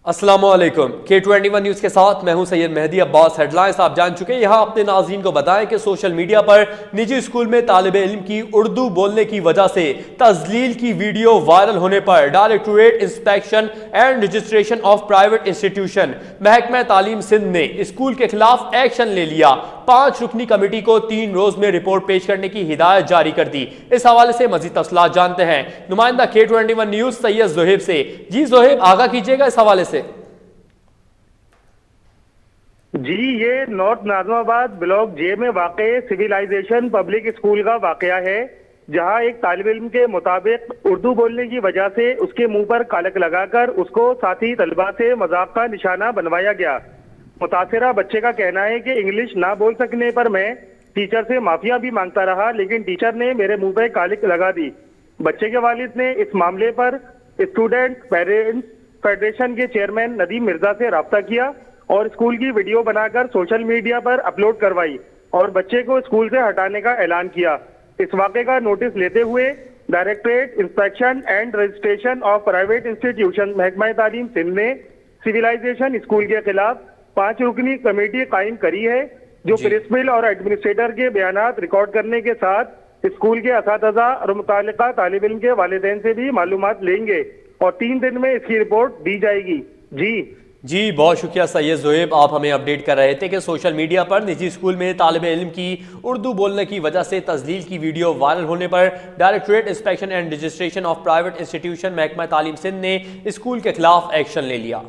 السلام علیکم K21 news کے ساتھ میں ہوں سید مہدی عباس۔ ہیڈ لائنز آپ جان چکے ہیں، یہاں اپنے ناظرین کو بتائیں کہ سوشل میڈیا پر نجی اسکول میں طالب علم کی اردو بولنے کی وجہ سے تذلیل کی ویڈیو وائرل ہونے پر directorate inspection and registration of private institution محکمہ تعلیم سندھ نے اسکول کے خلاف ایکشن لے لیا۔ 5 رکنی کمیٹی کو 3 روز میں رپورٹ پیش کرنے کی ہدایت جاری کر دی۔ اس حوالے سے مزید تفصیلات جانتے ہیں نمائندہ K21 نیوز سید زہیب سے۔ جی زہیب، آگاہ کیجیے گا اس حوالے سے۔ جی، یہ نارتھ ناظم آباد بلاک جے میں واقع سویلائزیشن پبلک اسکول کا واقعہ ہے، جہاں ایک طالب علم کے مطابق اردو بولنے کی وجہ سے اس کے منہ پر کالک لگا کر اس کو ساتھی طلبہ سے مذاق کا نشانہ بنوایا گیا۔ متاثرہ بچے کا کہنا ہے کہ انگلش نہ بول سکنے پر میں ٹیچر سے معافیا بھی مانگتا رہا، لیکن ٹیچر نے میرے منہ پہ کالک لگا دی۔ بچے کے والد نے اس معاملے پر اسٹوڈنٹ پیرنٹس فیڈریشن کے چیئرمین ندیم مرزا سے رابطہ کیا اور اسکول کی ویڈیو بنا کر سوشل میڈیا پر اپلوڈ کروائی اور بچے کو اسکول سے ہٹانے کا اعلان کیا۔ اس واقعے کا نوٹس لیتے ہوئے directorate inspection and registration of private institution محکمہ تعلیم سندھ نے سویلائزیشن اسکول کے خلاف 5 رکنی کمیٹی قائم کری ہے، جو پرنسپل اور ایڈمنسٹریٹر کے بیانات ریکارڈ کرنے کے ساتھ اسکول کے اساتذہ اور متعلقہ طالب علم کے والدین سے بھی معلومات لیں گے اور 3 دن میں اس کی رپورٹ دی جائے گی۔ جی بہت شکریہ سید زہیب، آپ ہمیں اپڈیٹ کر رہے تھے کہ سوشل میڈیا پر نجی اسکول میں طالب علم کی اردو بولنے کی وجہ سے تذلیل کی ویڈیو وائرل ہونے پر directorate inspection and registration of private institution محکمہ تعلیم سندھ نے اسکول کے خلاف ایکشن لے لیا۔